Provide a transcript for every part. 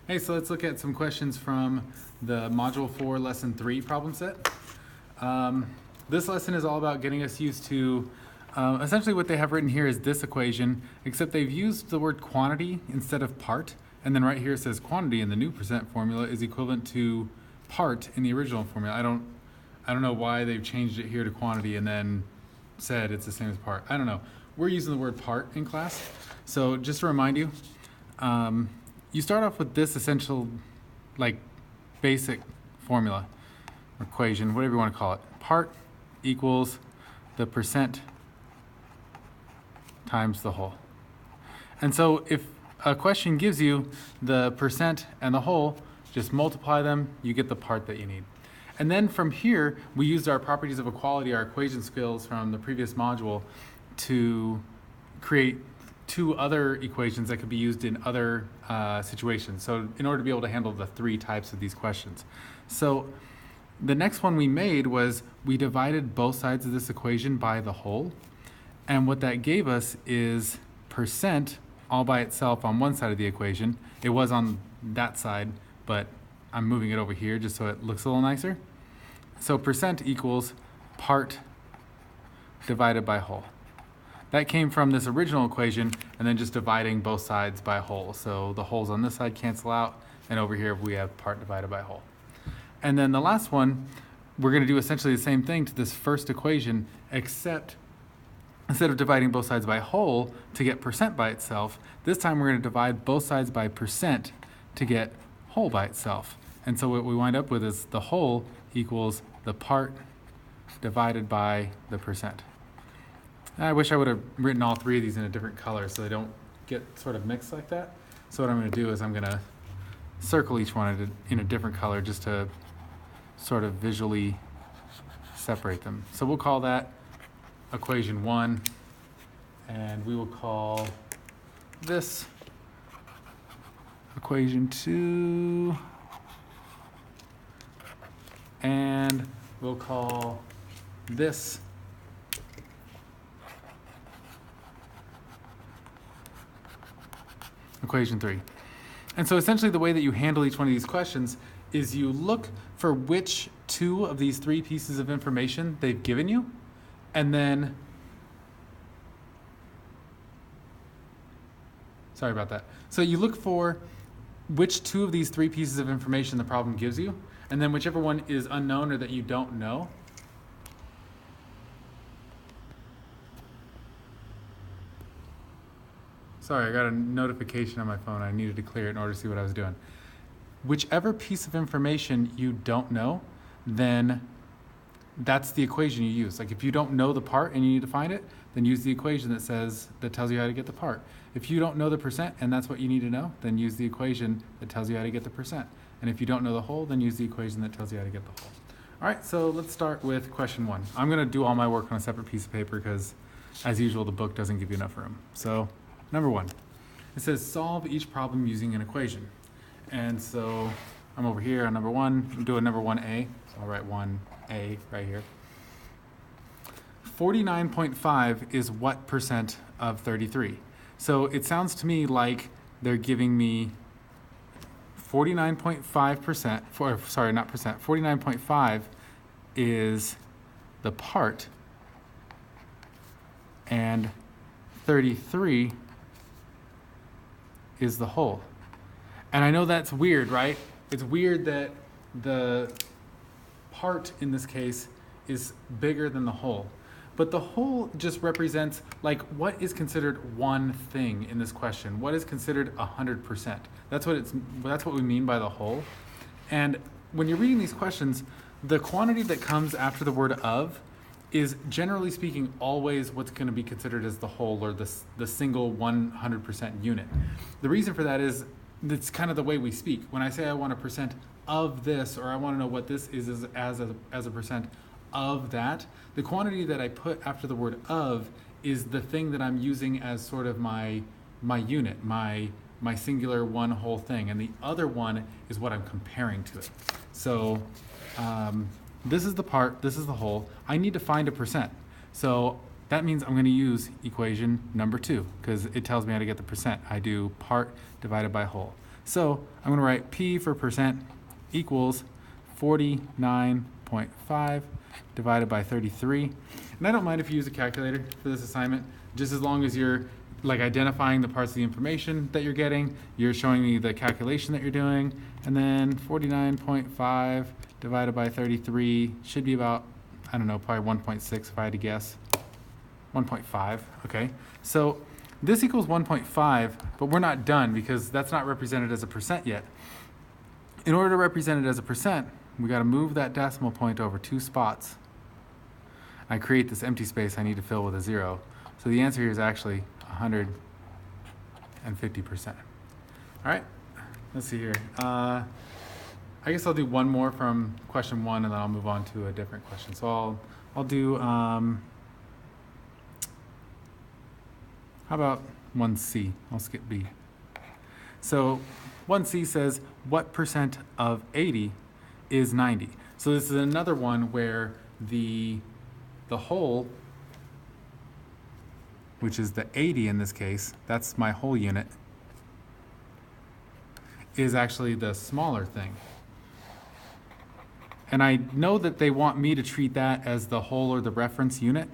Hey, so let's look at some questions from the Module 4, Lesson 3 problem set. This lesson is all about getting us used to, essentially what they have written here is this equation, except they've used the word quantity instead of part, and then right here it says quantity in the new percent formula is equivalent to part in the original formula. I don't know why they've changed it here to quantity and then said it's the same as part. I don't know. We're using the word part in class. So just to remind you, you start off with this essential, like, basic formula, equation, whatever you want to call it. Part equals the percent times the whole. And so if a question gives you the percent and the whole, just multiply them, you get the part that you need. And then from here, we used our properties of equality, our equation skills from the previous module, to create two other equations that could be used in other situations. So in order to be able to handle the three types of these questions. So the next one we made was we divided both sides of this equation by the whole. And what that gave us is percent all by itself on one side of the equation. It was on that side, but I'm moving it over here just so it looks a little nicer. So percent equals part divided by whole. That came from this original equation and then just dividing both sides by whole. So the wholes on this side cancel out, and over here we have part divided by whole. And then the last one, we're going to do essentially the same thing to this first equation, except instead of dividing both sides by whole to get percent by itself, this time we're going to divide both sides by percent to get whole by itself. And so what we wind up with is the whole equals the part divided by the percent. I wish I would have written all three of these in a different color so they don't get sort of mixed like that. So what I'm going to do is I'm going to circle each one in a different color just to sort of visually separate them. So we'll call that equation 1, and we will call this equation 2, and we'll call this equation 3. And so essentially the way that you handle each one of these questions is you look for which two of these three pieces of information they've given you, and then, sorry about that. So you look for which two of these three pieces of information the problem gives you, and then whichever one is unknown or that you don't know, sorry, I got a notification on my phone. I needed to clear it in order to see what I was doing. Whichever piece of information you don't know, then that's the equation you use. Like if you don't know the part and you need to find it, then use the equation that tells you how to get the part. If you don't know the percent and that's what you need to know, then use the equation that tells you how to get the percent. And if you don't know the whole, then use the equation that tells you how to get the whole. All right, so let's start with question 1. I'm going to do all my work on a separate piece of paper because, as usual, the book doesn't give you enough room. So number 1, it says solve each problem using an equation. And so I'm over here on number 1, I'm doing number 1A, so I'll write 1A right here. 49.5 is what percent of 33? So it sounds to me like they're giving me 49.5%, sorry, not percent, 49.5 is the part, and 33 is the whole. And I know that's weird, right? It's weird that the part in this case is bigger than the whole. But the whole just represents, like, what is considered one thing in this question? What is considered 100%? That's what we mean by the whole. And when you're reading these questions, the quantity that comes after the word of is, generally speaking, always what's going to be considered as the whole, or the single 100% unit. The reason for that is it's kind of the way we speak. When I say I want a percent of this, or I want to know what this is as a percent of that, the quantity that I put after the word of is the thing that I'm using as sort of my unit, my singular one whole thing, and the other one is what I'm comparing to it. So this is the part, this is the whole. I need to find a percent. So that means I'm going to use equation number 2 because it tells me how to get the percent. I do part divided by whole. So I'm going to write P for percent equals 49.5 divided by 33. And I don't mind if you use a calculator for this assignment, just as long as you're like identifying the parts of the information that you're getting, you're showing me the calculation that you're doing, and then 49.5 divided by 33 should be about, I don't know, probably 1.6 if I had to guess. 1.5, okay. So this equals 1.5, but we're not done because that's not represented as a percent yet. In order to represent it as a percent, we got to move that decimal point over 2 spots. I create this empty space I need to fill with a 0. So the answer here is actually 150%. All right, let's see here. I guess I'll do one more from question 1, and then I'll move on to a different question. So I'll do, how about 1C? I'll skip B. So 1C says, what percent of 80 is 90? So this is another one where the whole, which is the 80 in this case, that's my whole unit, is actually the smaller thing. And I know that they want me to treat that as the whole or the reference unit.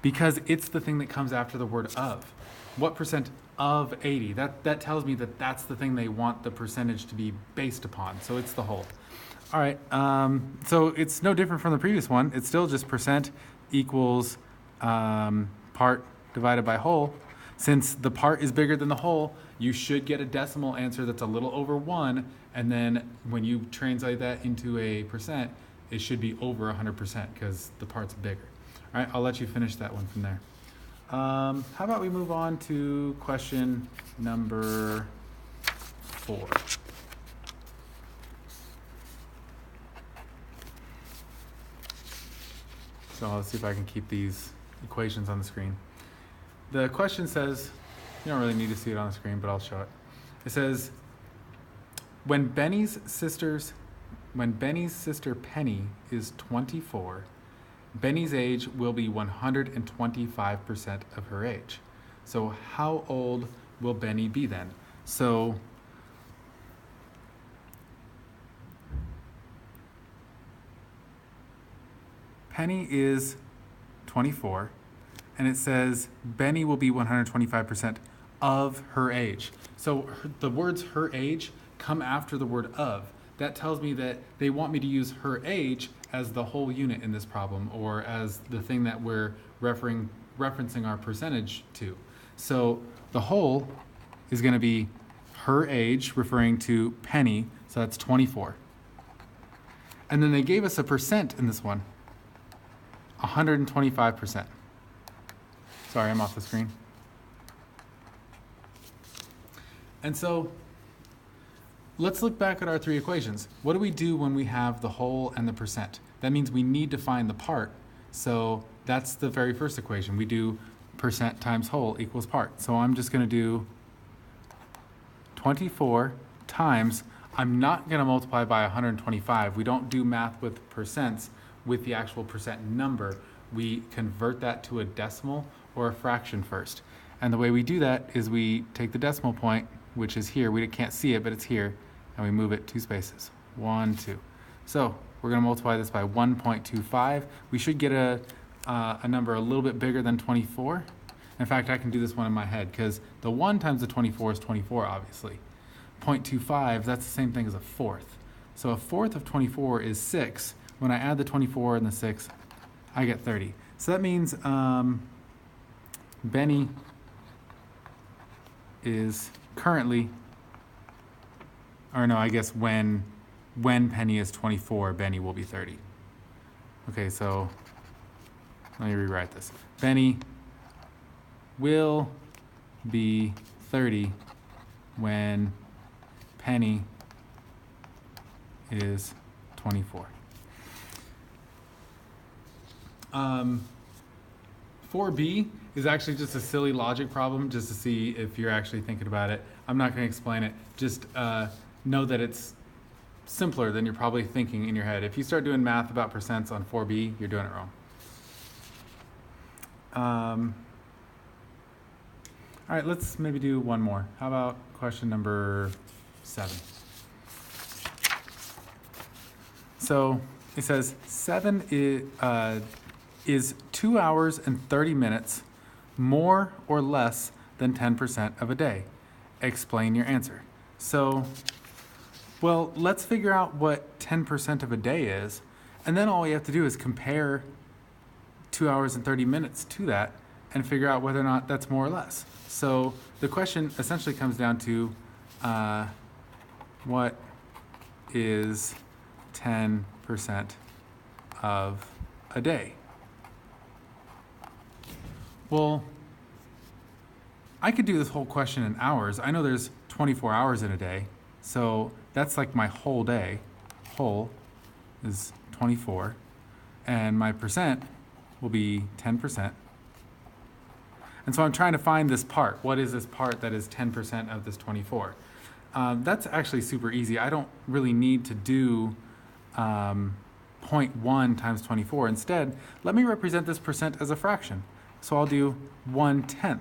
Because it's the thing that comes after the word of. What percent of 80? That tells me that that's the thing they want the percentage to be based upon. So it's the whole. All right, so it's no different from the previous one. It's still just percent equals part divided by whole. Since the part is bigger than the whole, you should get a decimal answer that's a little over 1. And then when you translate that into a percent, it should be over 100% because the part's bigger. All right, I'll let you finish that one from there. How about we move on to question number 4. So let's see if I can keep these equations on the screen. The question says, you don't really need to see it on the screen, but I'll show it. It says, when Benny's sister Penny is 24, Benny's age will be 125% of her age. So how old will Benny be then? So Penny is 24, and it says Benny will be 125% of her age. So the words her age come after the word of. That tells me that they want me to use her age as the whole unit in this problem, or as the thing that we're referencing our percentage to. So the whole is going to be her age, referring to Penny, so that's 24. And then they gave us a percent in this one, 125%. Sorry, I'm off the screen. And so let's look back at our 3 equations. What do we do when we have the whole and the percent? That means we need to find the part. So that's the very first equation. We do percent times whole equals part. So I'm just going to do 24 times, I'm not going to multiply by 125. We don't do math with percents with the actual percent number. We convert that to a decimal or a fraction first. And the way we do that is we take the decimal point, which is here. We can't see it, but it's here. And we move it 2 spaces. 1, 2. So we're going to multiply this by 1.25. We should get a number a little bit bigger than 24. In fact, I can do this one in my head because the 1 times the 24 is 24, obviously. 0.25, that's the same thing as a fourth. So a fourth of 24 is 6. When I add the 24 and the 6, I get 30. So that means Benny is currently, or no, I guess when Penny is 24, Benny will be 30. Okay, so let me rewrite this. Benny will be 30 when Penny is 24. 4B is actually just a silly logic problem just to see if you're actually thinking about it. I'm not going to explain it. Just know that it's simpler than you're probably thinking in your head. If you start doing math about percents on 4B, you're doing it wrong. All right, let's maybe do one more. How about question number 7? So it says 7 is 2 hours and 30 minutes more or less than 10% of a day. Explain your answer. So, well, let's figure out what 10% of a day is, and then all we have to do is compare 2 hours and 30 minutes to that and figure out whether or not that's more or less. So the question essentially comes down to what is 10% of a day? Well, I could do this whole question in hours. I know there's 24 hours in a day, so that's like my whole day. Whole is 24, and my percent will be 10%. And so I'm trying to find this part. What is this part that is 10% of this 24? That's actually super easy. I don't really need to do 0.1 times 24. Instead, let me represent this percent as a fraction. So I'll do 1/10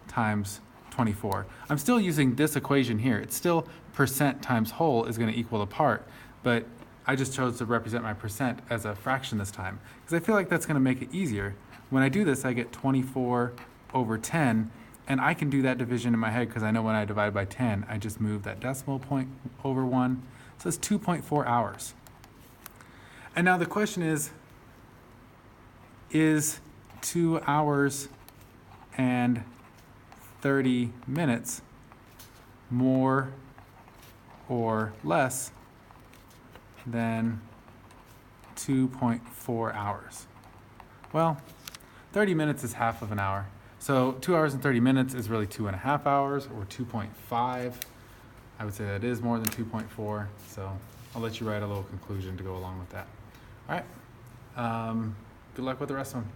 times 24. I'm still using this equation here. It's still percent times whole is going to equal the part, but I just chose to represent my percent as a fraction this time because I feel like that's going to make it easier. When I do this, I get 24 over 10, and I can do that division in my head because I know when I divide by 10, I just move that decimal point over 1. So it's 2.4 hours. And now the question is 2 hours and 30 minutes more or less than 2.4 hours? Well, 30 minutes is half of an hour. So 2 hours and 30 minutes is really 2.5 hours, or 2.5. I would say that is more than 2.4. So I'll let you write a little conclusion to go along with that. All right. Good luck with the rest of them.